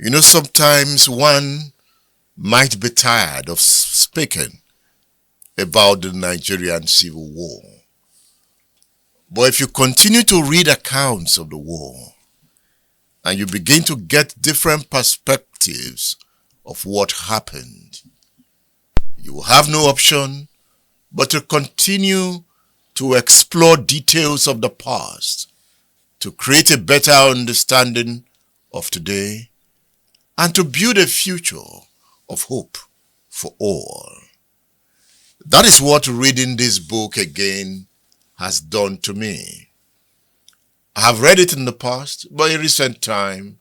Sometimes one might be tired of speaking about the Nigerian Civil War. But if you continue to read accounts of the war, and you begin to get different perspectives of what happened, you will have no option but to continue to explore details of the past, to create a better understanding of today, and to build a future of hope for all. That is what reading this book again has done to me. I have read it in the past, but in recent time,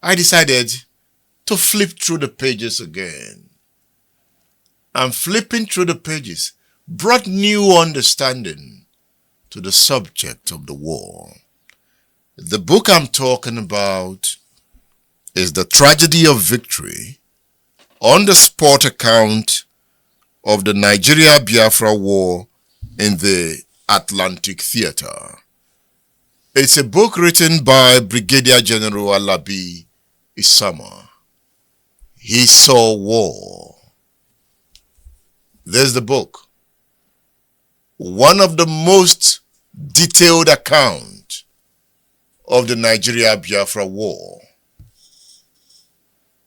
I decided to flip through the pages again. And flipping through the pages brought new understanding to the subject of the war. The book I'm talking about is The Tragedy of Victory, on the spot account of the Nigeria-Biafra War in the Atlantic Theater. It's a book written by Brigadier General Alabi Isama. He saw war. There's the book. One of the most detailed accounts of the Nigeria-Biafra War.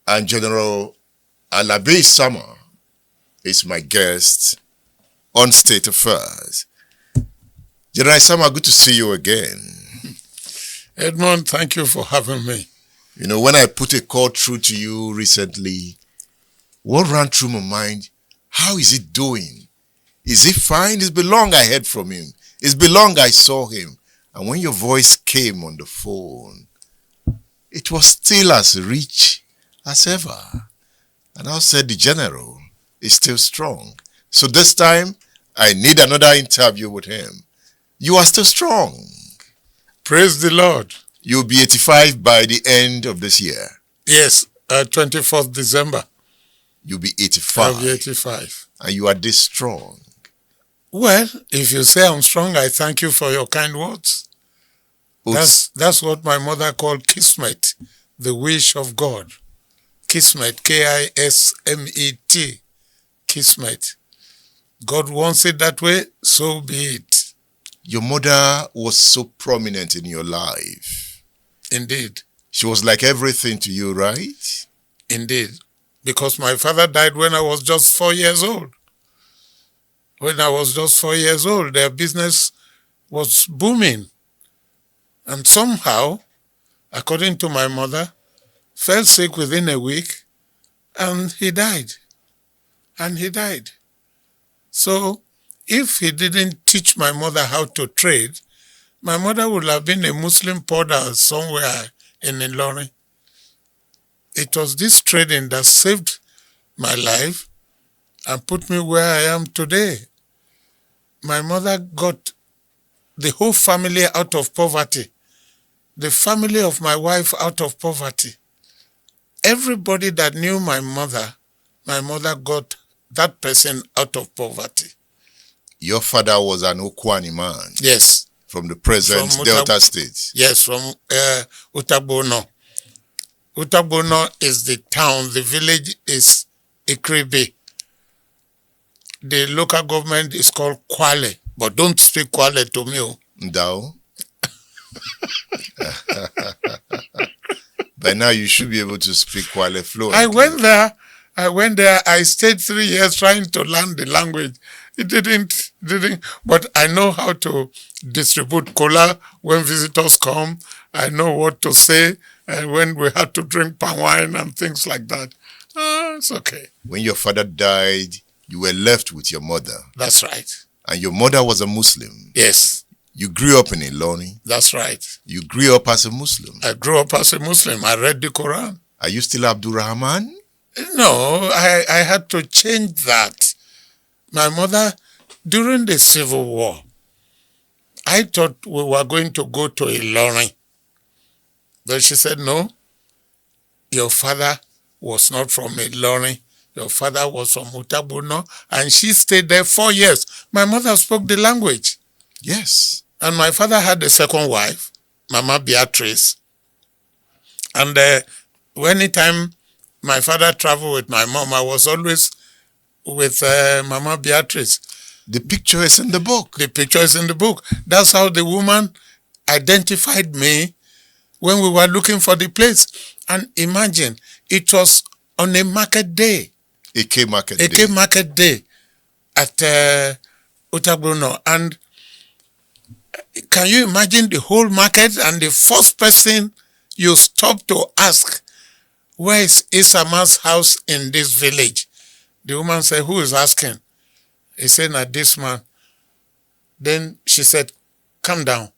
And General Alabi Isama is my guest on State Affairs. General Isama, good to see you again. Edmond, thank you for having me. When I put a call through to you recently, what ran through my mind, how is he doing? Is he fine? It's been long I heard from him. It's been long I saw him. And when your voice came on the phone, it was still as rich as ever. And I said, the general is still strong. So this time, I need another interview with him. You are still strong. Praise the Lord. You'll be 85 by the end of this year. Yes, 24th December. You'll be 85. I'll be 85. And you are this strong. Well, if you say I'm strong, I thank you for your kind words. That's what my mother called kismet, the wish of God. Kismet, K-I-S-M-E-T, kismet. God wants it that way, so be it. Your mother was so prominent in your life. Indeed. She was like everything to you, right? Indeed. Because my father died when I was just 4 years old. When I was just 4 years old, their business was booming. And somehow, according to my mother, fell sick within a week, and he died. And he died. So, if he didn't teach my mother how to trade, my mother would have been a Muslim porter somewhere in Ilorin. It was this trading that saved my life and put me where I am today. My mother got the whole family out of poverty. The family of my wife out of poverty. Everybody that knew my mother got that person out of poverty. Your father was an Okwani man. Yes. From the present Delta State. Yes, from Utabono. Utabono is the town. The village is Ikribi. The local government is called Kwale. But don't speak Kwale to me. Ndao. By now you should be able to speak Kwale fluently. I went there. I stayed 3 years trying to learn the language. It didn't, but I know how to distribute cola when visitors come. I know what to say and when we had to drink palm wine and things like that. It's okay. When your father died, you were left with your mother. That's right. And your mother was a Muslim. Yes. You grew up in Ilorin. That's right. You grew up as a Muslim. I grew up as a Muslim. I read the Quran. Are you still Abdul Rahman? No, I had to change that. My mother, during the Civil War, I thought we were going to go to Ilorin. But she said, no, your father was not from Ilorin. Your father was from Utabuno. And she stayed there 4 years. My mother spoke the language. Yes. And my father had a second wife, Mama Beatrice. And anytime my father traveled with my mom, I was always with Mama Beatrice. The picture is in the book. The picture is in the book. That's how the woman identified me when we were looking for the place. And imagine, it was on a market day. Eke market day. Eke market day at Utagruno. And can you imagine the whole market, and the first person you stop to ask, where is Isama's house in this village? The woman said, who is asking? He said, not this man. Then she said, come down.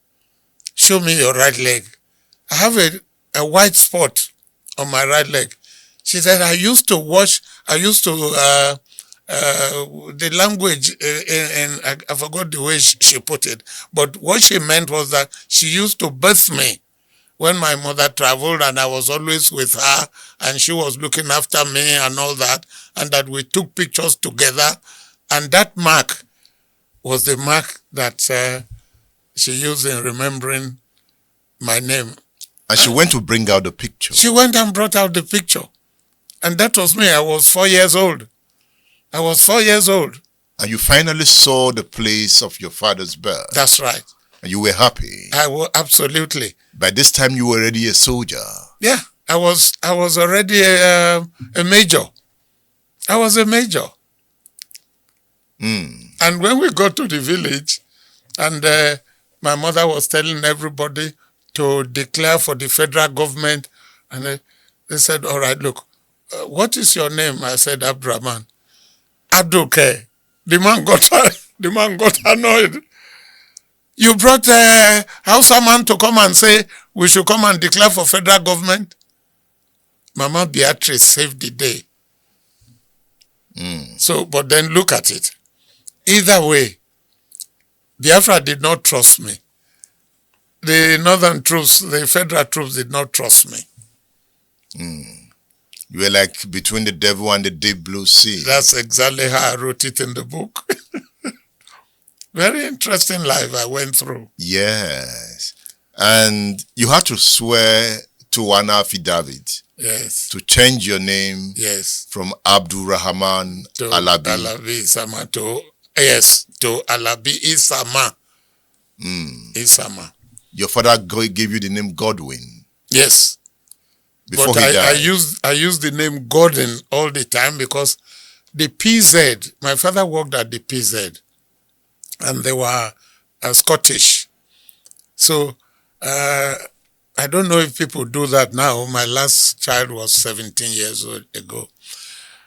Show me your right leg. I have a white spot on my right leg. She said, the language, and I forgot the way she put it, but what she meant was that she used to birth me when my mother traveled, and I was always with her, and she was looking after me and all that, and that we took pictures together, and that mark was the mark that she used in remembering my name. And she went to bring out the picture. She went and brought out the picture. And that was me. I was 4 years old. I was 4 years old. And you finally saw the place of your father's birth. That's right. And you were happy. I was, absolutely. By this time, you were already a soldier. Yeah, I was already a major. I was a major. And when we got to the village, and my mother was telling everybody to declare for the federal government, and they said, all right, look, what is your name? I said, Abdurrahman. Abdulke. The man got annoyed. You brought a Hausa man to come and say we should come and declare for federal government? Mama Beatrice saved the day. So, but then look at it. Either way, Biafra did not trust me. The northern troops, the federal troops did not trust me. You were like between the devil and the deep blue sea. That's exactly how I wrote it in the book. Very interesting life I went through. Yes. And you had to swear to an affidavit. Yes. To change your name. Yes. From Abdurrahman to Alabi. Alabi Isama to Alabi Isama. Isama. Your father gave you the name Godwin. Yes. Before but he died. I used the name Gordon all the time because the PZ, my father worked at the PZ, and they were Scottish. So I don't know if people do that now. My last child was 17 years ago.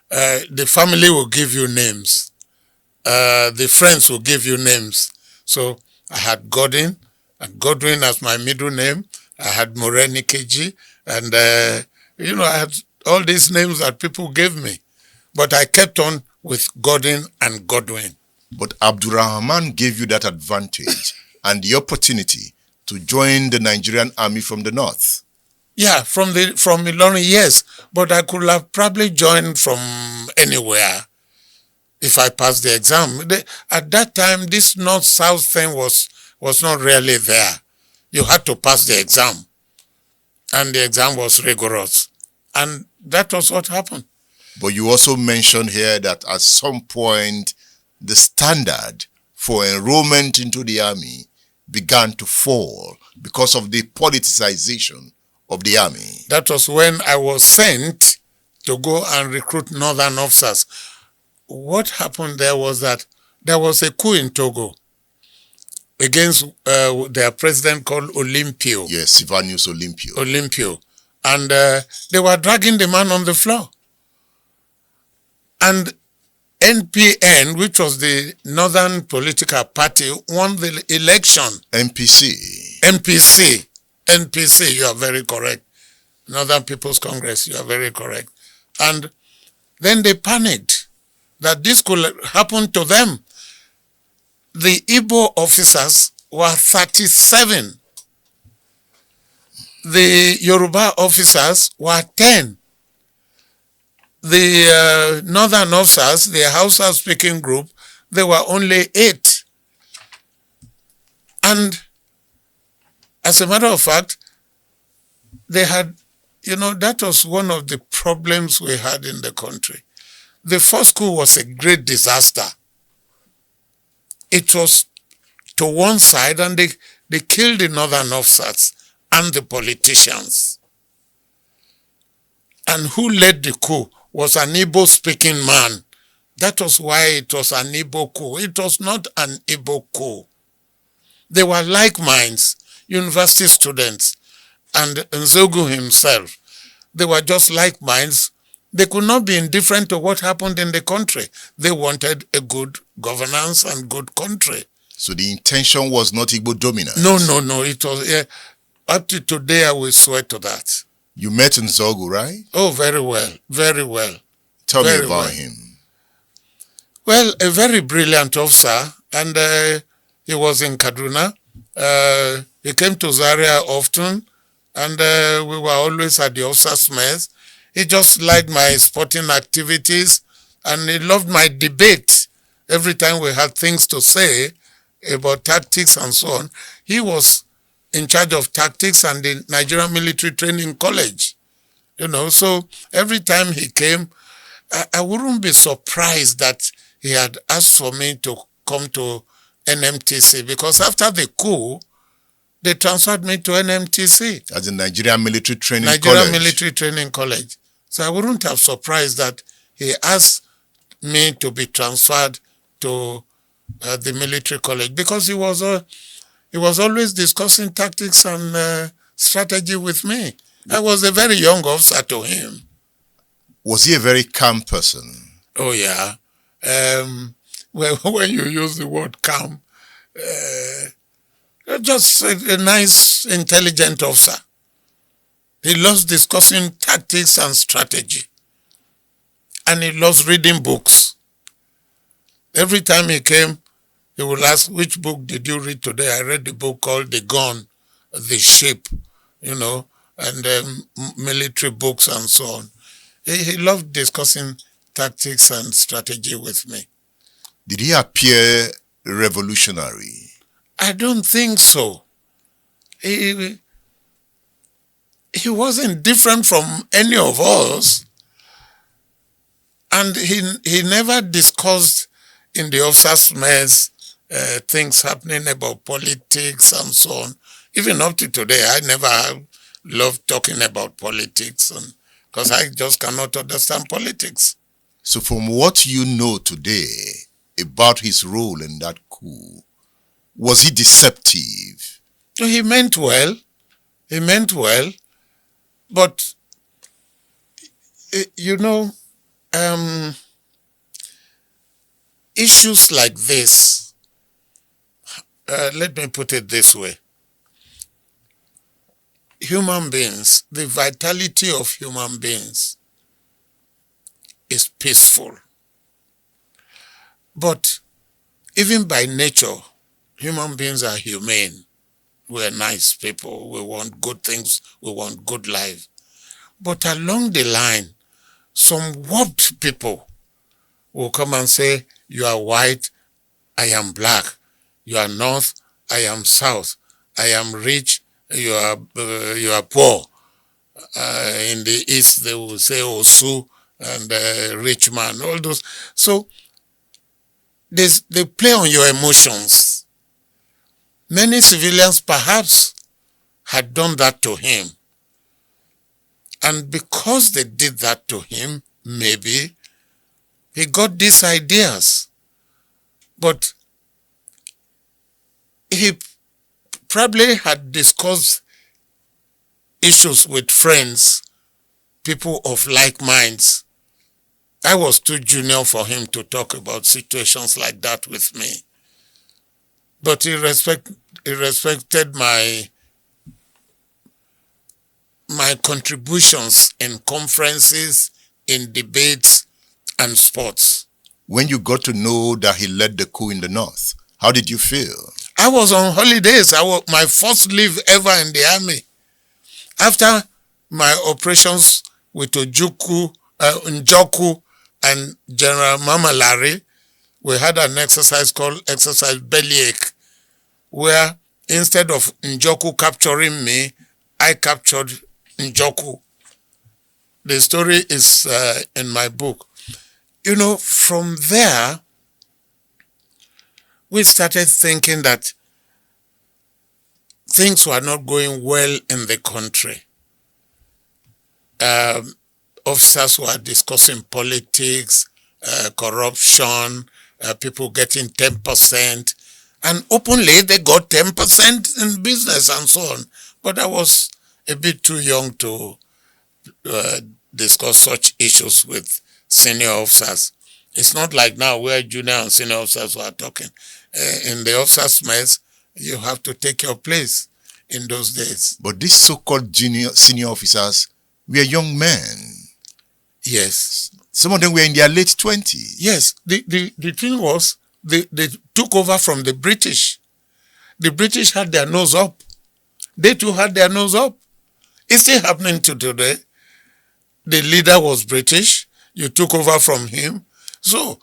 The family will give you names. The friends will give you names. So I had Gordon, and Godwin as my middle name. I had Moreni Keji, and I had all these names that people gave me. But I kept on with Gordon and Godwin. But Abdurrahman gave you that advantage and the opportunity to join the Nigerian army from the north. Yeah, from Ilorin, yes. But I could have probably joined from anywhere if I passed the exam. At that time, this north-south thing was not really there. You had to pass the exam. And the exam was rigorous. And that was what happened. But you also mentioned here that at some point, the standard for enrollment into the army began to fall because of the politicization of the army. That was when I was sent to go and recruit northern officers. What happened there was that there was a coup in Togo against their president called Olympio. Yes, Sylvanus Olympio. Olympio. And they were dragging the man on the floor. And NPN, which was the Northern Political Party, won the election. NPC, you are very correct. Northern People's Congress, you are very correct. And then they panicked that this could happen to them. The Igbo officers were 37. The Yoruba officers were 10. The northern officers, the Hausa speaking group, they were only 8. And as a matter of fact, they had that was one of the problems we had in the country. The first coup was a great disaster. It was to one side, and they killed the northern officers and the politicians. And who led the coup was an Igbo-speaking man. That was why it was an Igbo coup. It was not an Igbo coup. They were like minds, university students, and Nzeogwu himself. They were just like minds. They could not be indifferent to what happened in the country. They wanted a good governance and good country. So the intention was not Igbo dominance? No. It was, up to today, I will swear to that. You met Nzeogwu, right? Oh, very well. Very well. Tell me about him. Well, a very brilliant officer, and he was in Kaduna. He came to Zaria often, and we were always at the officers' mess. He just liked my sporting activities, and he loved my debate. Every time we had things to say about tactics and so on, he was in charge of tactics and the Nigerian Military Training College. So every time he came, I wouldn't be surprised that he had asked for me to come to NMTC, because after the coup, they transferred me to NMTC. As the Nigerian Military Training College? Nigerian Military Training College. So I wouldn't have surprised that he asked me to be transferred to the military college, because he was always discussing tactics and strategy with me. I was a very young officer to him. Was he a very calm person? Oh, yeah. Well, when you use the word calm, just a nice, intelligent officer. He loves discussing tactics and strategy. And he loves reading books. Every time he came, he would ask, which book did you read today? I read the book called The Gun, The Ship, and military books and so on. He loved discussing tactics and strategy with me. Did he appear revolutionary? I don't think so. He wasn't different from any of us. And he never discussed in the officers' mess things happening about politics and so on. Even up to today, I never loved talking about politics, because I just cannot understand politics. So from what you know today about his role in that coup, was he deceptive? He meant well. But, issues like this, let me put it this way. Human beings, the vitality of human beings is peaceful. But even by nature, human beings are humane. We're nice people. We want good things. We want good life. But along the line, some warped people will come and say, you are white, I am black. You are north, I am south. I am rich, you are poor. In the east, they will say Osu and rich man, all those. So they play on your emotions. Many civilians perhaps had done that to him. And because they did that to him, maybe, he got these ideas. But he probably had discussed issues with friends, people of like minds. I was too junior for him to talk about situations like that with me. But he respected my contributions in conferences, in debates, and sports. When you got to know that he led the coup in the north, how did you feel? I was on holidays. My first leave ever in the army. After my operations with Nzeogwu and General Mamalari, we had an exercise called Exercise Bellyache, where instead of Nzeogwu capturing me, I captured Nzeogwu. The story is in my book. You know, from there, we started thinking that things were not going well in the country. Officers were discussing politics, corruption, people getting 10%, and openly they got 10% in business and so on. But I was a bit too young to discuss such issues with senior officers. It's not like now where junior and senior officers were talking. In the officers' mess, you have to take your place in those days. But these so-called senior officers were young men. Yes. Some of them were in their late 20s. Yes. The thing was, they took over from the British. The British had their nose up. They too had their nose up. It's still happening to today. The leader was British. You took over from him. So,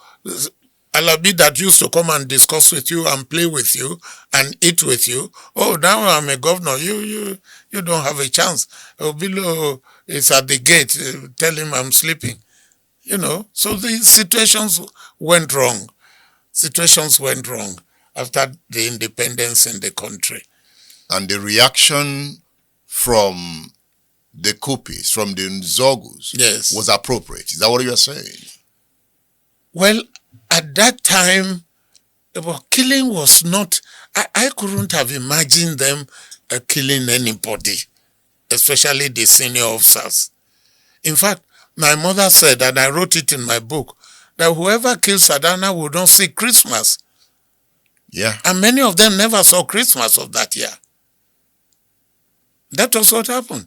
Alabi that used to come and discuss with you and play with you and eat with you. Oh, now I'm a governor. You don't have a chance. Obilo is at the gate. Tell him I'm sleeping. You know, so the situations went wrong. Situations went wrong after the independence in the country. And the reaction from the Kupis, from the Nzeogwus, yes, was appropriate. Is that what you are saying? Well, at that time, killing was not, I couldn't have imagined them killing anybody, especially the senior officers. In fact, my mother said, and I wrote it in my book, that whoever kills Sadana will not see Christmas. Yeah. And many of them never saw Christmas of that year. That was what happened.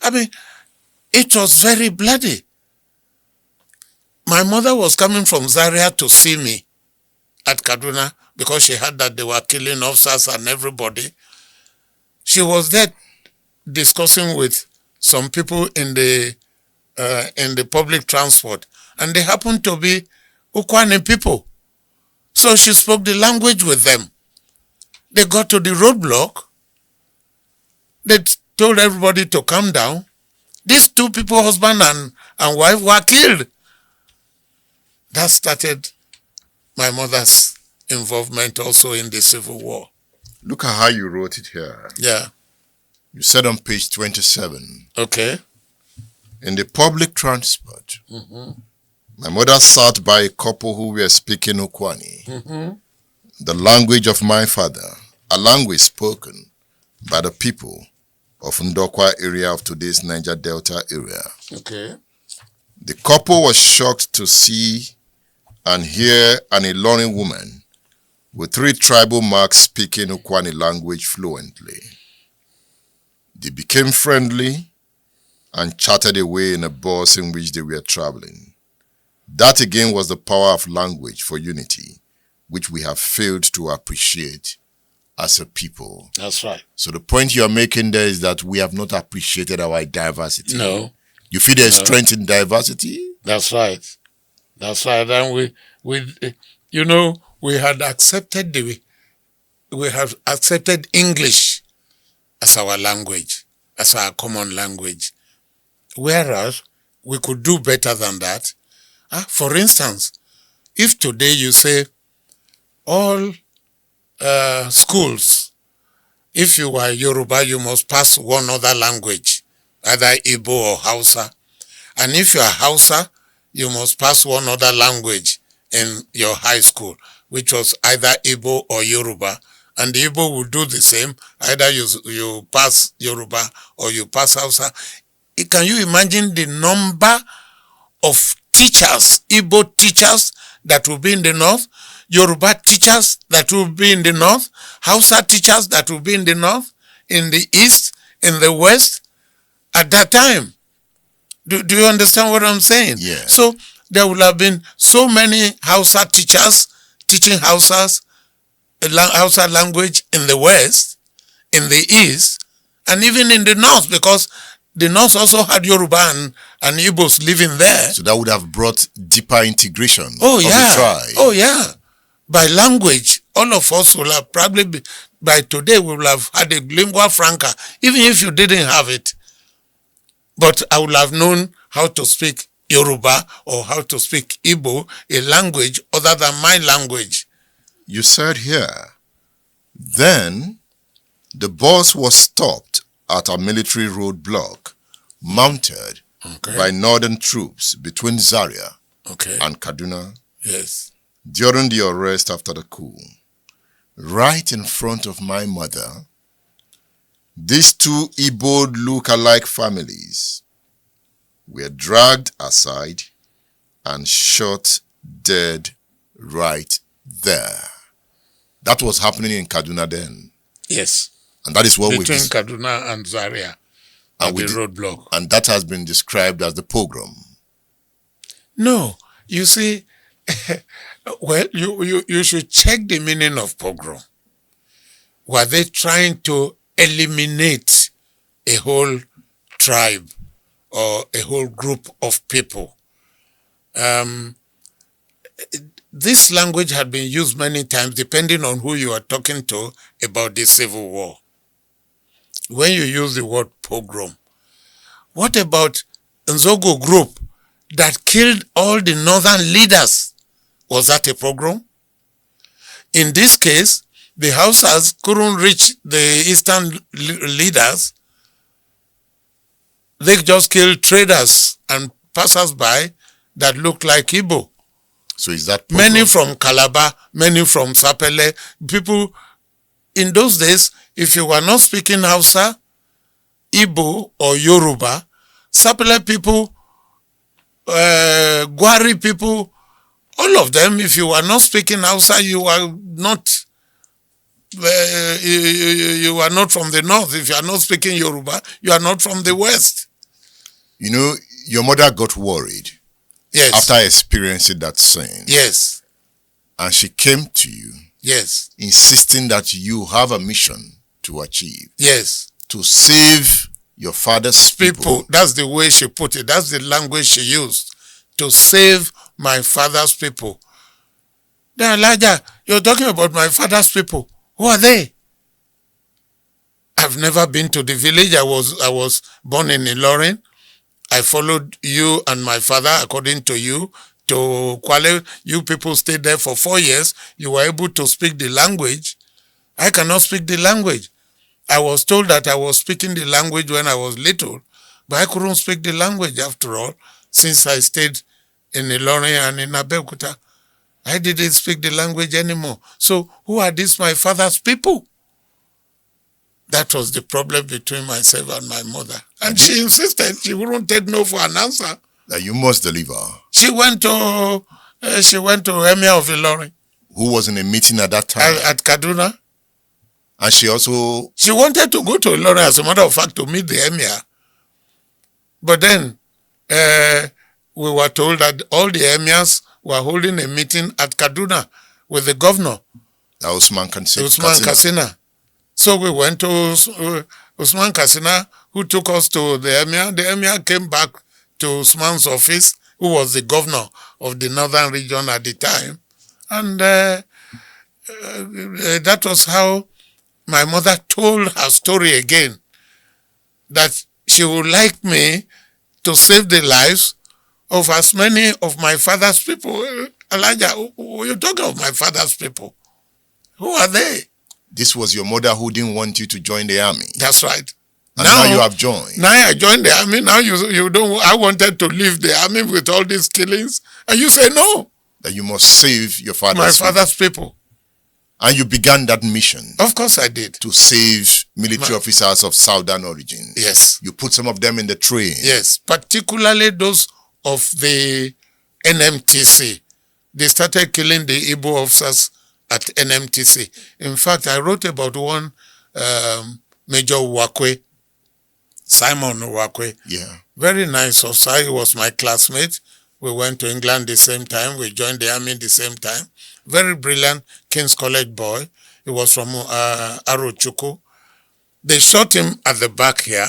I mean, it was very bloody. My mother was coming from Zaria to see me at Kaduna because she heard that they were killing officers and everybody. She was there discussing with some people in the public transport, and they happened to be Ukwane people. So she spoke the language with them. They got to the roadblock. They told everybody to calm down. These two people, husband and wife, were killed. That started my mother's involvement also in the Civil War. Look at how you wrote it here. Yeah. You said on page 27. Okay. In the public transport, my mother sat by a couple who were speaking Ukwane, the language of my father, a language spoken by the people of Ndokwa area of today's Niger Delta area. Okay. The couple was shocked to see and hear an Ilorin woman with 3 tribal marks speaking Ukwane language fluently. They became friendly and chatted away in a bus in which they were traveling. That again was the power of language for unity, which we have failed to appreciate as a people. That's right. So the point you are making there is that we have not appreciated our diversity. No. You feel there's strength in diversity? That's right. That's right. And we had accepted English as our language, as our common language. Whereas we could do better than that. For instance, if today you say all schools, if you are Yoruba, you must pass one other language, either Igbo or Hausa. And if you are Hausa, you must pass one other language in your high school, which was either Igbo or Yoruba. And the Igbo will do the same, either you pass Yoruba or you pass Hausa. Can you imagine the number of teachers, Igbo teachers that will be in the north, Yoruba teachers that will be in the north, Hausa teachers that will be in the north, in the east, in the west, at that time? Do you understand what I'm saying? Yeah. So there will have been so many Hausa teachers teaching Hausa language in the west, in the east, and even in the north, because the north also had Yoruba and Igbos living there. So that would have brought deeper integration of the tribe. Oh, yeah. By language, all of us will have probably, by today, we will have had a lingua franca, even if you didn't have it. But I would have known how to speak Yoruba or how to speak Igbo, a language other than my language. You said here, then the bus was stopped at a military roadblock mounted by northern troops between Zaria and Kaduna. Yes. During the arrest after the coup, right in front of my mother, these two Igbo look-alike families were dragged aside and shot dead right there. That was happening in Kaduna then. Yes. And that is what between Kaduna and Zaria at the roadblock. And that has been described as the pogrom. No. You see, well, you should check the meaning of pogrom. Were they trying to eliminate a whole tribe or a whole group of people? This language had been used many times depending on who you are talking to about the Civil War. When you use the word pogrom, what about Nzeogwu group that killed all the northern leaders? Was that a pogrom? In this case, the Hausas couldn't reach the eastern leaders. They just killed traders and passers-by that looked like Igbo. So is that pogrom? Many from Calabar, many from Sapele. People, in those days, if you were not speaking Hausa, Igbo or Yoruba, Sapele people, Gwari people, all of them, if you were not speaking Hausa, you were not you are not from the north. If you are not speaking Yoruba, you are not from the west. You know, your mother got worried. Yes. After experiencing that scene. Yes. And she came to you. Yes. Insisting that you have a mission to achieve. Yes. To save your father's people. That's the way she put it. That's the language she used. To save my father's people. Then Elijah, you're talking about my father's people. Who are they? I've never been to the village. I was born in Ilorin. I followed you and my father, according to you, to Kwale. You people stayed there for 4 years. You were able to speak the language. I cannot speak the language. I was told that I was speaking the language when I was little, but I couldn't speak the language after all, since I stayed in Ilorin and in Abeokuta. I didn't speak the language anymore. So who are these my father's people? That was the problem between myself and my mother. And she insisted she wouldn't take no for an answer. That you must deliver. She went to Emir of Ilorin. Who was in a meeting at that time? At Kaduna. And she also... She wanted to go to Ilorin, as a matter of fact, to meet the Emir. But then we were told that all the Emirs were holding a meeting at Kaduna with the governor. Usman Katsina. So we went to Usman Katsina, who took us to the Emir. The Emir came back to Usman's office, who was the governor of the northern region at the time. And that was how my mother told her story again, that she would like me to save the lives of as many of my father's people. Elijah, you're talking of my father's people. Who are they? This was your mother who didn't want you to join the army. That's right. And now you have joined. Now I joined the army. Now you don't. I wanted to leave the army with all these killings, and you say no. That you must save your father's people. And you began that mission. Of course I did. To save military officers of southern origin. Yes. You put some of them in the train. Yes, particularly those of the NMTC. They started killing the Igbo officers at NMTC. In fact, I wrote about one Major Wakwe, Simon Wakwe. Yeah. Very nice officer. He was my classmate. We went to England the same time. We joined the army the same time. Very brilliant King's College boy. He was from Arochukwu. They shot him at the back here,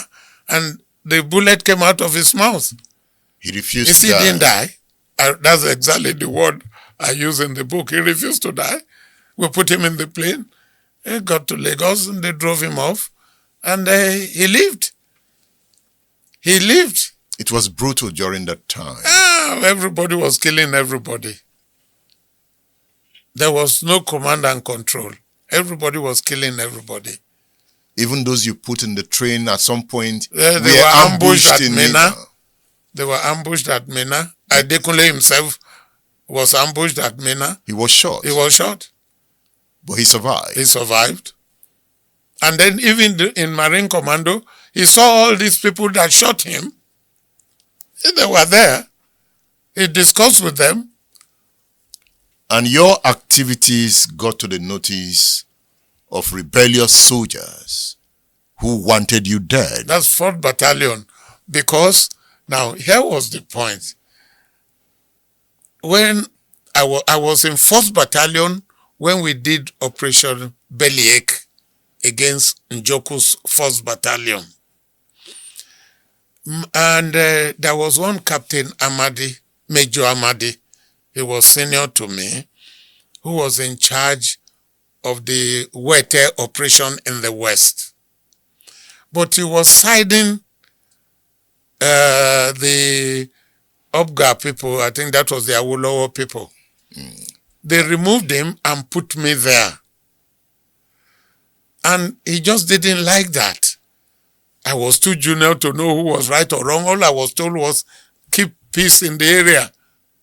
and the bullet came out of his mouth. He refused to die. He didn't die. That's exactly the word I use in the book. He refused to die. We put him in the plane. He got to Lagos, and they drove him off. And he lived. He lived. It was brutal during that time. Everybody was killing everybody. There was no command and control. Everybody was killing everybody. Even those you put in the train at some point They were ambushed at Mina. They were ambushed at Mina. Adekunle himself was ambushed at Mina. He was shot. He was shot. But he survived. He survived. And then even in Marine Commando, he saw all these people that shot him. They were there. He discussed with them. And your activities got to the notice of rebellious soldiers who wanted you dead. That's 4th Battalion. Because, now, here was the point. When I was in 4th Battalion when we did Operation Bellyache against Njoku's 1st Battalion. And there was one Captain Amadi, Major Amadi, he was senior to me, who was in charge of the Wete operation in the West. But he was siding the Obga people, I think that was the Awolowo people. They removed him and put me there. And he just didn't like that. I was too junior to know who was right or wrong. All I was told was keep peace in the area.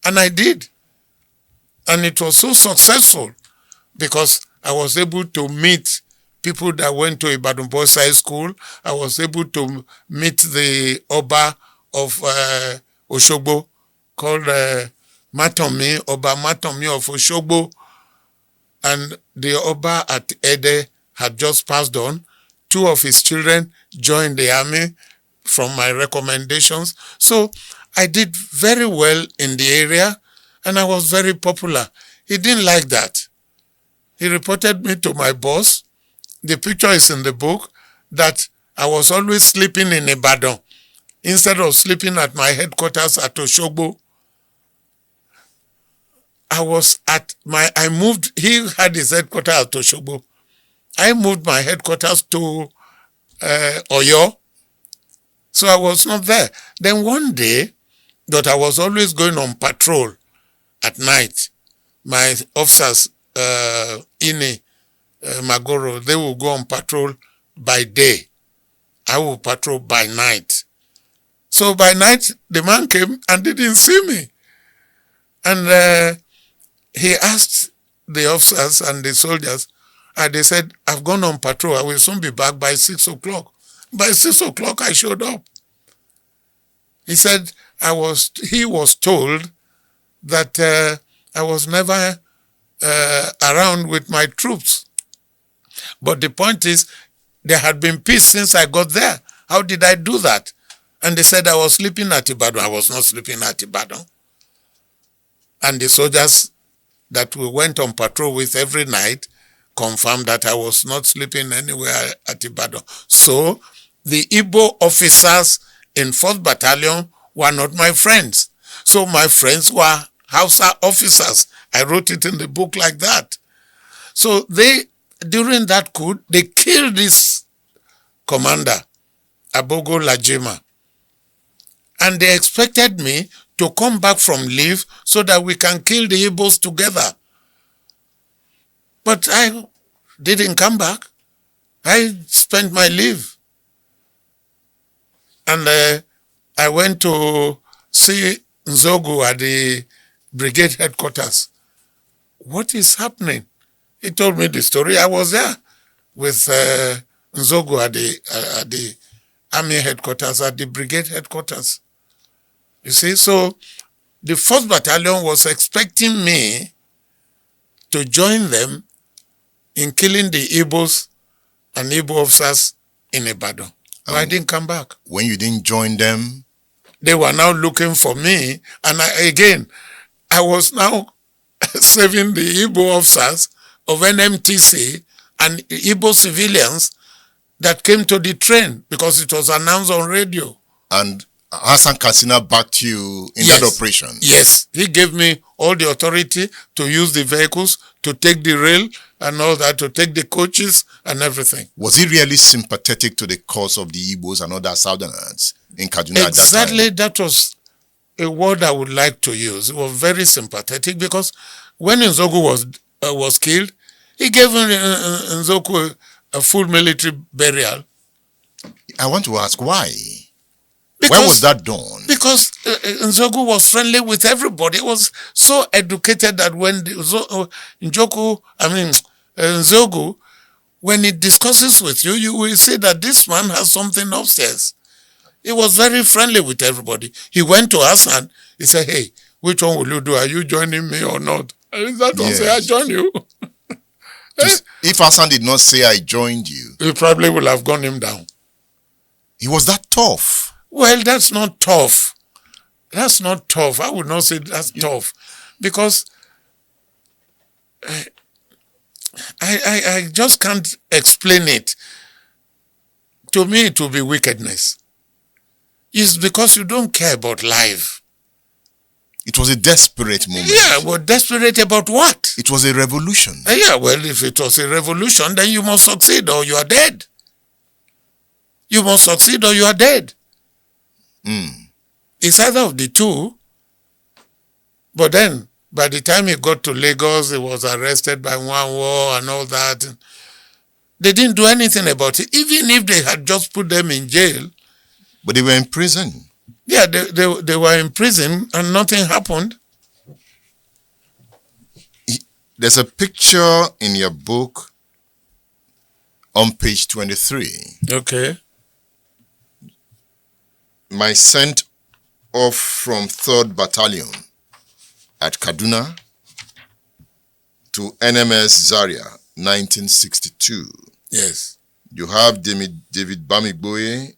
And I did. And it was so successful because I was able to meet people that went to Ibadan Boys High School. I was able to meet the Oba of Oshogbo called Matomi, Oba Matomi of Oshogbo. And the Oba at Ede had just passed on. 2 of his children joined the army from my recommendations. So I did very well in the area and I was very popular. He didn't like that. He reported me to my boss. The picture is in the book that I was always sleeping in Ibadan instead of sleeping at my headquarters at Oshogbo. I moved, he had his headquarters at Oshogbo. I moved my headquarters to Oyo. So I was not there. Then one day, that I was always going on patrol at night. My officers, Ini, Magoro, they will go on patrol by day. I will patrol by night. So by night, the man came and didn't see me. And he asked the officers and the soldiers, and they said, I've gone on patrol. I will soon be back by 6 o'clock. By 6 o'clock, I showed up. He said, he was told that I was never around with my troops. But the point is, there had been peace since I got there. How did I do that? And they said I was sleeping at Ibadan. I was not sleeping at Ibadan. And the soldiers that we went on patrol with every night confirmed that I was not sleeping anywhere at Ibadan. So the Igbo officers in 4th Battalion were not my friends. So my friends were Hausa officers. I wrote it in the book like that. So during that coup, they killed this commander, Abogo Lajima. And they expected me to come back from leave so that we can kill the Igbos together. But I didn't come back. I spent my leave. And I went to see Nzeogwu at the brigade headquarters. What is happening? He told me the story. I was there with Nzeogwu at the army headquarters, at the brigade headquarters. You see, so the 4th Battalion was expecting me to join them in killing the Igbos and Igbo officers in Ibadan. But I didn't come back. When you didn't join them? They were now looking for me. And I was now saving the Igbo officers of NMTC and Igbo civilians that came to the train because it was announced on radio. And Hassan Katsina backed you in that operation? Yes, he gave me all the authority to use the vehicles, to take the rail and all that, to take the coaches and everything. Was he really sympathetic to the cause of the Igbos and other Southerners in Kaduna at that time? Exactly, that was a word I would like to use. It was very sympathetic because when Nzeogwu was killed, he gave Nzeogwu a full military burial. I want to ask why. When was that done? Because Nzeogwu was friendly with everybody. He was so educated that when Nzeogwu, when he discusses with you, you will see that this man has something upstairs. He was very friendly with everybody. He went to Hassan. He said, hey, which one will you do? Are you joining me or not? And that one say, I join you. If Hassan did not say, I joined you, he probably would have gone him down. He was that tough. Well, that's not tough. That's not tough. I would not say that's tough. Because I just can't explain it. To me, it will be wickedness. It's because you don't care about life. It was a desperate moment. Yeah, well, desperate about what? It was a revolution. Yeah, well, if it was a revolution, then you must succeed or you are dead. You must succeed or you are dead. It's either of the two. But then, by the time he got to Lagos, he was arrested by one war and all that. They didn't do anything about it, even if they had just put them in jail. But they were in prison. Yeah, they were in prison and nothing happened. There's a picture in your book on page 23. Okay. My sent off from 3rd Battalion at Kaduna to NMS Zaria, 1962. Yes. You have David Bamigboye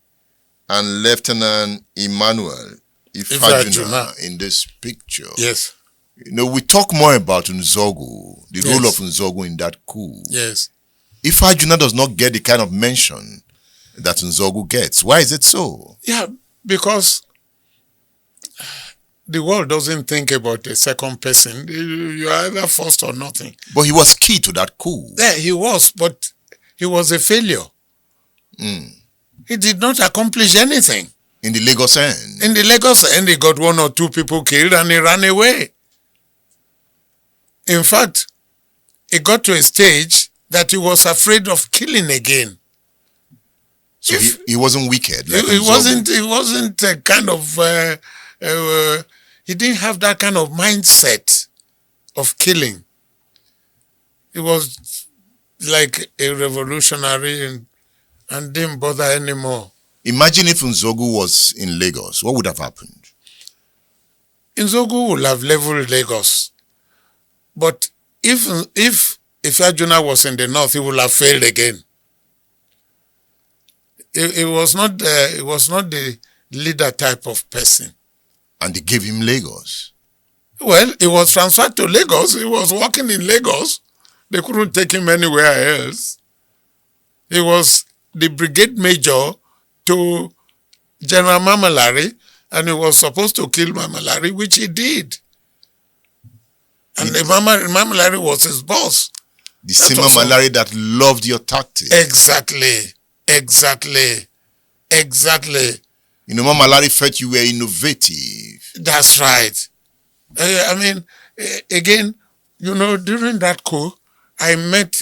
and Lieutenant Emmanuel Ifajuna in this picture. Yes. You know, we talk more about Nzeogwu, the role of Nzeogwu in that coup. Yes. Ifajuna does not get the kind of mention that Nzeogwu gets. Why is it so? Yeah, because the world doesn't think about a second person. You are either first or nothing. But he was key to that coup. Yeah, he was, but he was a failure. He did not accomplish anything. In the Lagos end. In the Lagos end, he got 1 or 2 people killed and he ran away. In fact, it got to a stage that he was afraid of killing again. So he wasn't wicked. Like he wasn't a kind of, he didn't have that kind of mindset of killing. He was like a revolutionary and didn't bother anymore. Imagine if Nzeogwu was in Lagos, what would have happened? Nzeogwu would have leveled Lagos. But if Ifajuna was in the north, he would have failed again. It was not the leader type of person. And they gave him Lagos. Well, he was transferred to Lagos. He was working in Lagos. They couldn't take him anywhere else. He was the brigade major to General Mamalari, and he was supposed to kill Mamalari, which he did. And Mamalari was his boss. The same Mamalari that loved your tactics. Exactly. You know, Mamalari felt you were innovative. That's right. Again, you know, during that coup, I met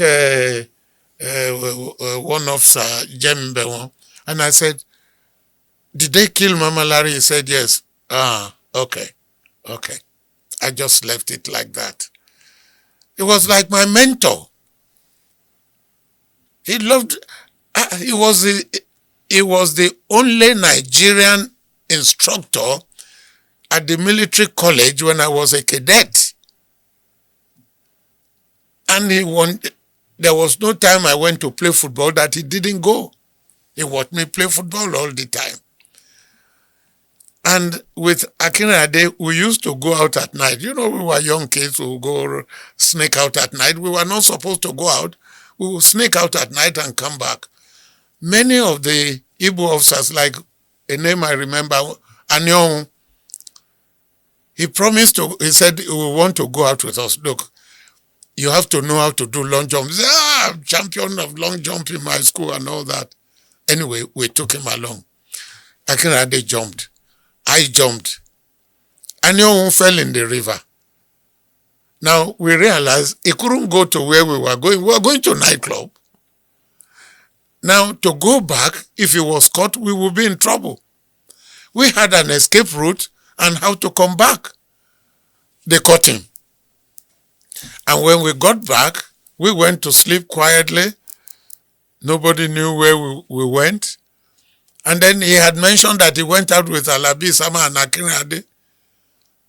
one officer, Jembe, and I said, did they kill Mamalari? He said, yes. Okay. I just left it like that. He was like my mentor. He loved, he was the only Nigerian instructor at the military college when I was a cadet. And there was no time I went to play football that he didn't go. He watched me play football all the time. And with Akinrade, we used to go out at night. You know, we were young kids who would go sneak out at night. We were not supposed to go out. We would sneak out at night and come back. Many of the Igbo officers, like a name I remember, Anyon, he promised to, he said he will want to go out with us. Look, you have to know how to do long jump. He said, I'm champion of long jump in my school and all that. Anyway, we took him along. Akinade jumped. I jumped. Anyon fell in the river. Now, we realized he couldn't go to where we were going. We were going to a nightclub. Now, to go back, if he was caught, we would be in trouble. We had an escape route and how to come back. They caught him. And when we got back, we went to sleep quietly. Nobody knew where we went. And then he had mentioned that he went out with Alabi Isama and Akinade.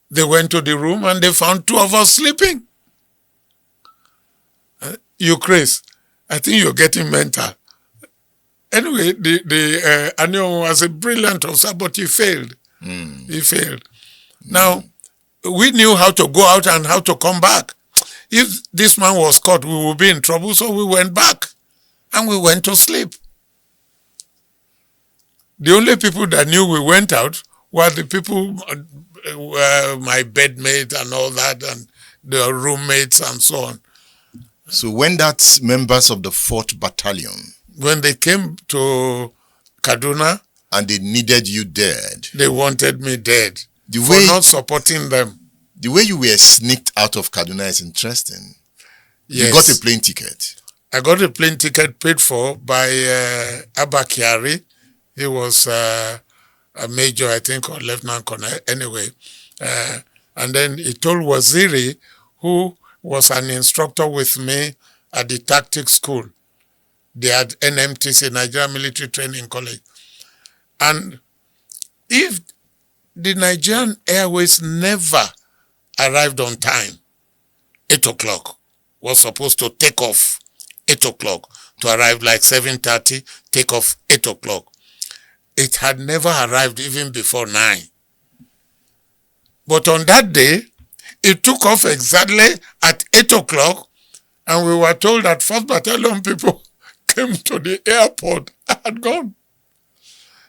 They went to the room and they found two of us sleeping. You Chris, I think you're getting mental. Anyway, the Anyon was a brilliant officer, but he failed. He failed. Now, we knew how to go out and how to come back. If this man was caught, we would be in trouble, so we went back and we went to sleep. The only people that knew we went out were the people, my bedmate and all that, and the roommates and so on. So when that members of the 4th Battalion, when they came to Kaduna, and they needed you dead, they wanted me dead for not supporting them. The way you were sneaked out of Kaduna is interesting. Yes. You got a plane ticket. I got a plane ticket paid for by Abba Kyari. He was a major, I think, or lieutenant colonel. Anyway, and then he told Waziri, who was an instructor with me at the tactics school. They had NMTC, Nigeria Military Training College. And if the Nigerian Airways never arrived on time, 8 o'clock, was supposed to take off 8 o'clock, to arrive like 7:30, take off 8 o'clock. It had never arrived even before 9. But on that day, it took off exactly at 8 o'clock, and we were told that 1st Battalion people came to the airport. I had gone.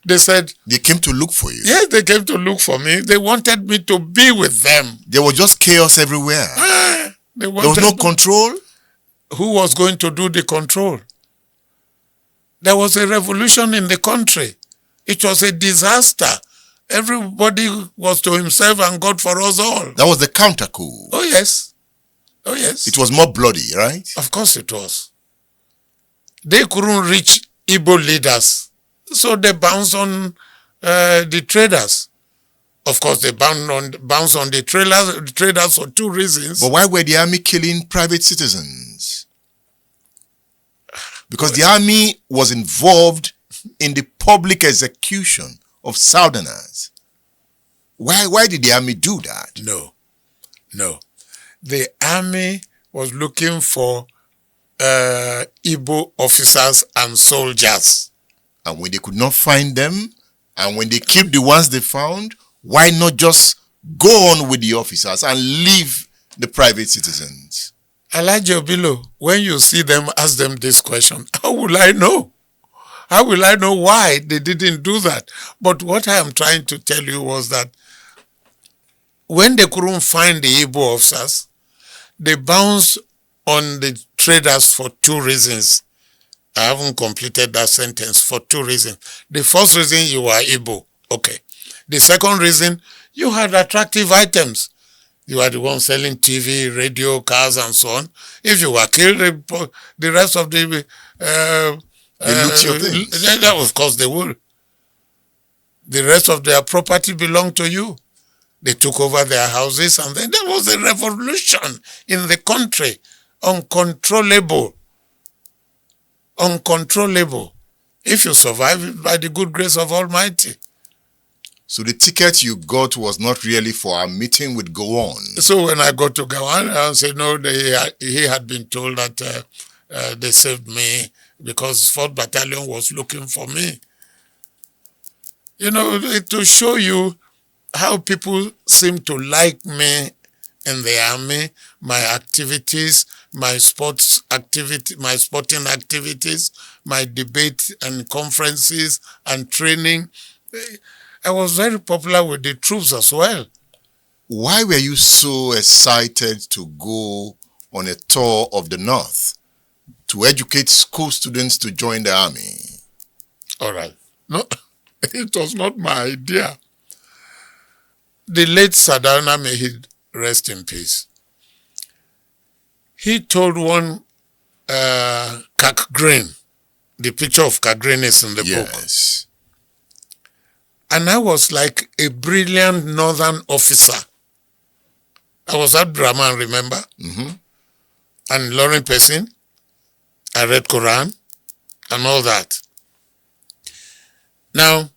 They said... They came to look for you? Yes, they came to look for me. They wanted me to be with them. There was just chaos everywhere. There was no control? Who was going to do the control? There was a revolution in the country. It was a disaster. Everybody was to himself and God for us all. That was the counter-coup. Oh, yes. Oh, yes. It was more bloody, right? Of course it was. They couldn't reach Igbo leaders, so they bounced on the traders. Of course, they bounced on the traders for 2 reasons. But why were the army killing private citizens? Because the army was involved in the public execution of Southerners. Why did the army do that? No. The army was looking for Igbo officers and soldiers. And when they could not find them, and when they killed the ones they found, why not just go on with the officers and leave the private citizens? Elijah Obilo, when you see them, ask them this question. How will I know? How will I know why they didn't do that? But what I am trying to tell you was that when they couldn't find the Igbo officers, they bounced on the traders for 2 reasons. I haven't completed that sentence. For 2 reasons. The first reason, you were Igbo. Okay. The second reason, you had attractive items. You are the one selling TV, radio, cars, and so on. If you were killed, the rest of the... They loot your things. Of course they will. The rest of their property belonged to you. They took over their houses, and then there was a revolution in the country. Uncontrollable. Uncontrollable. If you survive, by the good grace of Almighty. So the ticket you got was not really for a meeting with Gowon. So when I got to Gowon, I said, no, he had been told that they saved me because 4th Battalion was looking for me. You know, to show you how people seem to like me in the army, my activities, my sporting activities, my debate and conferences and training. I was very popular with the troops as well. Why were you so excited to go on a tour of the North to educate school students to join the army? All right. No, it was not my idea. The late Sardauna, may he rest in peace, he told one Green, the picture of Green is in the book. Yes. And I was like a brilliant northern officer. I was at Brahman, remember? Mm-hmm. And learning person. I read Quran and all that. Now,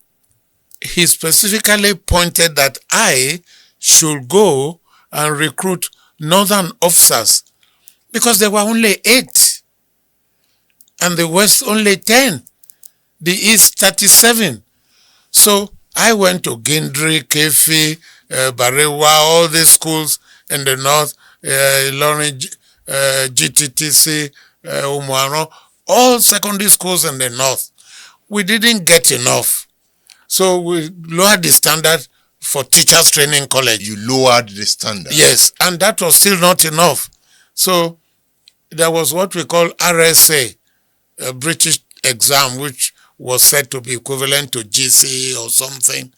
he specifically pointed that I should go and recruit northern officers because there were only 8 and the West only 10, the East 37. So I went to Gindri, Kefi, Barewa, all these schools in the North, Ilorin, GTTC, Umuaro, all secondary schools in the North. We didn't get enough. So we lowered the standard for teachers training college. You lowered the standard? Yes, and that was still not enough. So there was what we call RSA, a British exam, which was said to be equivalent to GCE or something.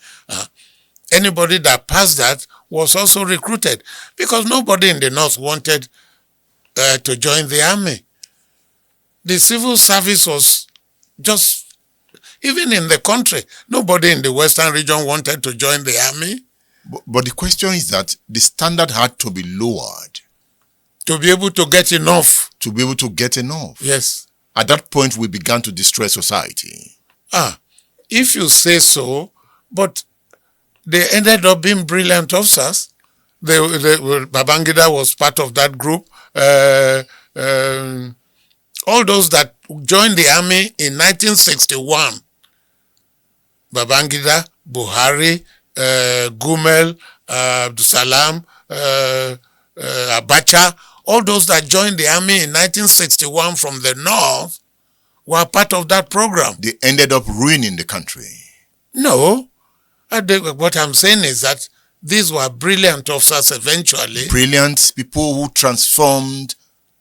Anybody that passed that was also recruited because nobody in the North wanted to join the army. The civil service was just, even in the country, nobody in the Western region wanted to join the army. But the question is that the standard had to be lowered. To be able to get enough. To be able to get enough. Yes. At that point, we began to destroy society. If you say so, but they ended up being brilliant officers. Babangida was part of that group. All those that joined the army in 1961, Babangida, Buhari, Gumel, Abdusalam, Abacha, all those that joined the army in 1961 from the North were part of that program. They ended up ruining the country. No. What I'm saying is that these were brilliant officers eventually. Brilliant people who transformed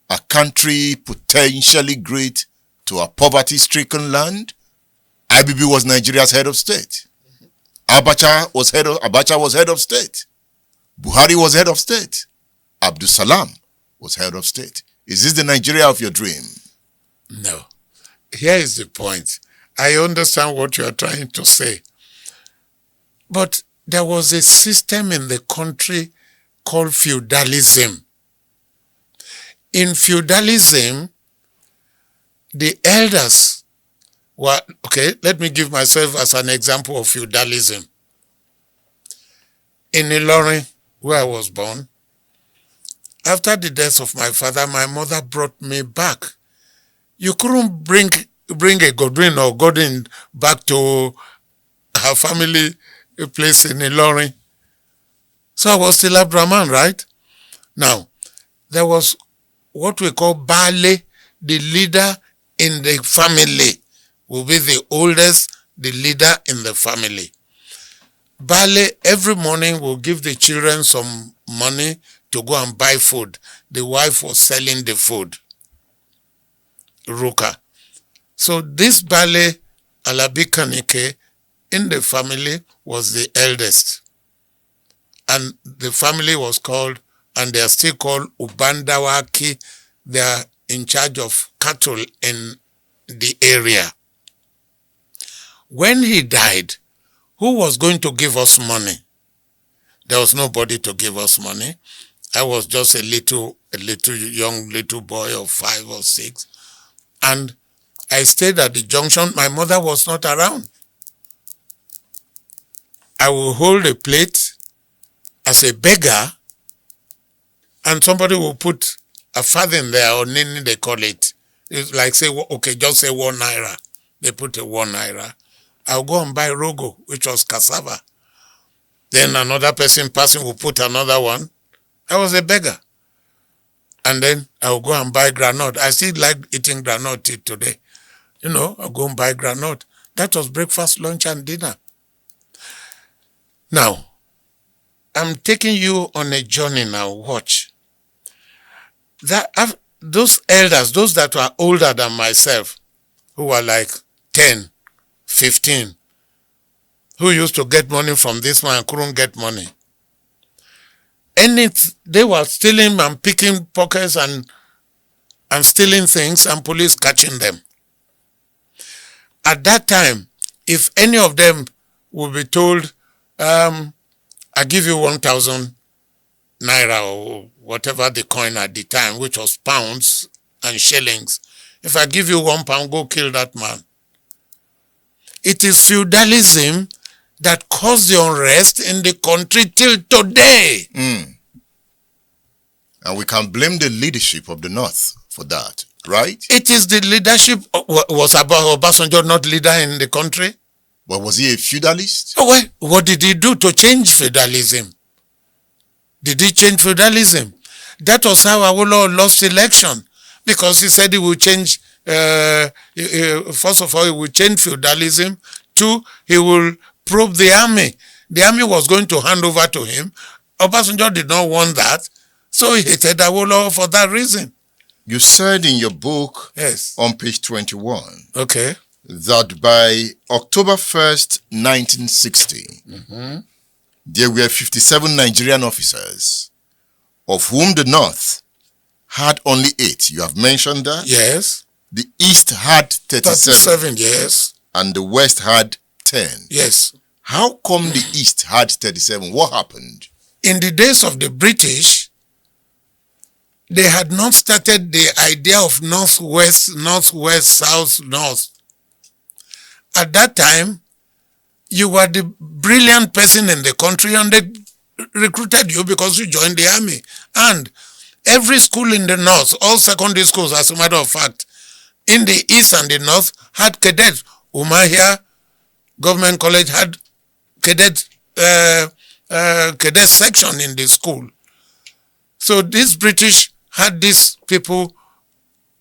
a country potentially great to a poverty-stricken land. IBB was Nigeria's head of state. Abacha was head of state. Buhari was head of state. Abdul Salam was head of state. Is this the Nigeria of your dream? No. Here is the point. I understand what you are trying to say. But there was a system in the country called feudalism. In feudalism, the elders were, okay, let me give myself as an example of feudalism. In Ilorin, where I was born, after the death of my father, my mother brought me back. You couldn't bring a Godwin or Godwin back to her family place in Ilorin. So I was still a Brahman, right? Now, there was what we call Bale, the leader in the family, will be the oldest, the leader in the family. Bale every morning will give the children some money to go and buy food. The wife was selling the food. Ruka. So this Bale, Alabi Kanike, in the family was the eldest. And the family was called, and they are still called Ubandawaki. They are in charge of cattle in the area. When he died, who was going to give us money? There was nobody to give us money. I was just a young boy of 5 or 6. And I stayed at the junction. My mother was not around. I will hold a plate as a beggar, and somebody will put a farthing there, or nini they call it. It's like say, okay, just say 1 naira. They put a 1 naira. I'll go and buy rogo, which was cassava. Then another person passing will put another one. I was a beggar. And then I'll go and buy granite. I still like eating granite till today. I'll go and buy granite. That was breakfast, lunch, and dinner. Now, I'm taking you on a journey now. Watch. Those elders, those that were older than myself, who were like 10, 15, who used to get money from this man and couldn't get money. They were stealing and picking pockets and stealing things, and police catching them. At that time, if any of them would be told, I give you 1,000 naira or whatever the coin at the time, which was pounds and shillings. If I give you £1, go kill that man. It is feudalism that caused the unrest in the country till today. And we can blame the leadership of the North for that, right? It is the leadership. Was Obasanjo not leader in the country? But was he a feudalist? Oh, well, what did he do to change feudalism? Did he change feudalism? That was how Awolowo lost election, because he said he will change, first of all, he will change feudalism. 2, he will probe the army. The army was going to hand over to him. Obasanjo did not want that, so he hated Awolowo for that reason. You said in your book, yes, on page 21, okay, that by October 1st, 1960, there were 57 Nigerian officers, of whom the North had only 8. You have mentioned that? Yes. The East had 37. Yes. And the West had 10. Yes. How come the East had 37? What happened? In the days of the British, they had not started the idea of northwest, south, north. At that time, you were the brilliant person in the country, and they recruited you because you joined the army. And every school in the north, all secondary schools, as a matter of fact, in the east and the north, had cadets. Umahia Government College had cadet section in the school. So these British had these people,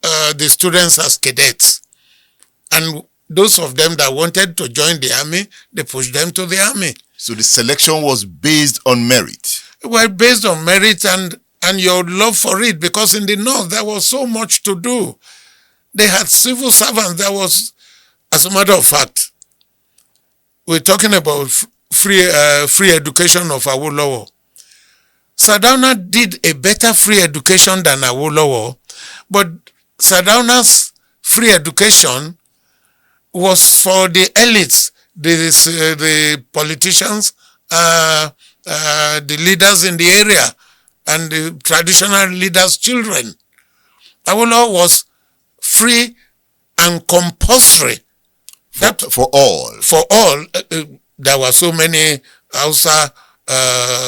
the students, as cadets. And those of them that wanted to join the army, they pushed them to the army. So the selection was based on merit? Well, based on merit and your love for it, because in the north there was so much to do. They had civil servants. There was, as a matter of fact, we're talking about free education of Awolowo. Sardauna did a better free education than Awolowo, but Sardauna's free education was for the elites, the politicians, the leaders in the area, and the traditional leaders' children. Awolowo was free and compulsory. For all. For all. There were so many Hausa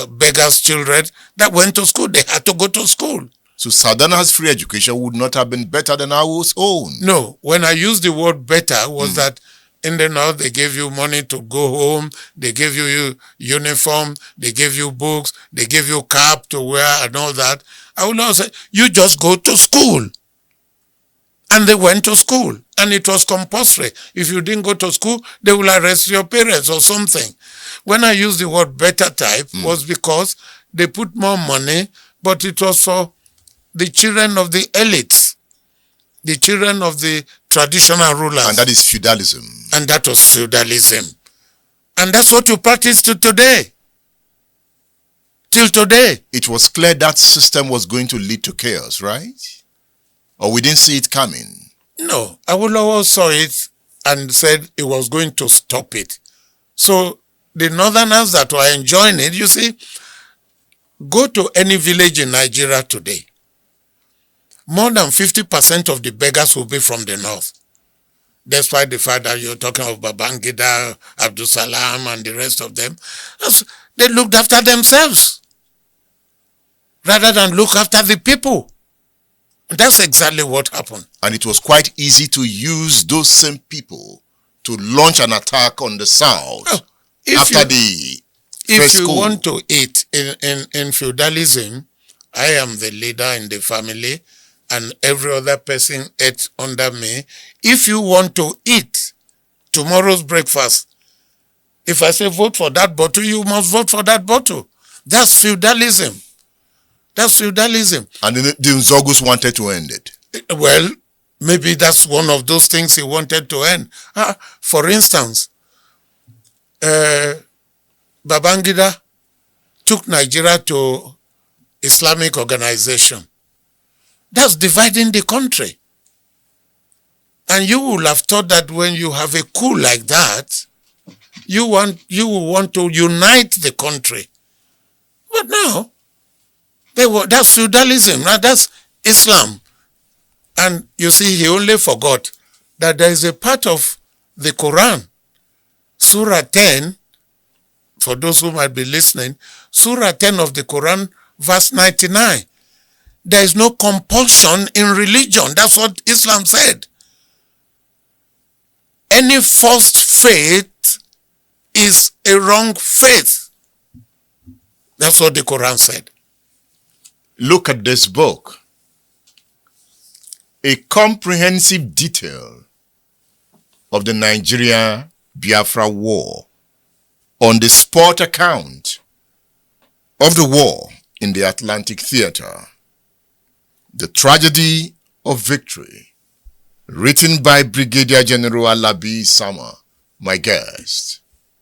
beggars' children that went to school. They had to go to school. So Sardauna's free education would not have been better than our own? No. When I used the word better, was that in the north they gave you money to go home, they gave you uniform, they gave you books, they gave you cap to wear and all that. I would not say, you just go to school. And they went to school, and it was compulsory. If you didn't go to school, they will arrest your parents or something. When I used the word better type, was because they put more money, but it was for the children of the elites, the children of the traditional rulers. And that is feudalism. And that was feudalism. And that's what you practice to today. Till today. It was clear that system was going to lead to chaos, right? Or we didn't see it coming? No. Awolowo saw it and said he was going to stop it. So the northerners that were enjoying it, you see, go to any village in Nigeria today. More than 50% of the beggars will be from the north. Despite the fact that you're talking of Babangida, Abdul Salam, and the rest of them, they looked after themselves rather than look after the people. That's exactly what happened. And it was quite easy to use those same people to launch an attack on the south after the If you coup. want to eat in feudalism, I am the leader in the family and every other person ate under me. If you want to eat tomorrow's breakfast, If I say vote for that bottle, you must vote for that bottle. That's feudalism. That's feudalism. And the Nzeogwus wanted to end it. Well, maybe that's one of those things he wanted to end. For instance, Babangida took Nigeria to Islamic organization. That's dividing the country. And you will have thought that when you have a coup like that, you will want to unite the country. But no, that's feudalism, that's Islam. And you see, he only forgot that there is a part of the Quran, Surah 10, for those who might be listening, Surah 10 of the Quran, verse 99. There is no compulsion in religion. That's what Islam said. Any forced faith is a wrong faith. That's what the Quran said. Look at this book. A comprehensive detail of the Nigeria-Biafra War, on the spot account of the war in the Atlantic Theater, the tragedy of victory, written by Brigadier General Alabi Isama, my guest.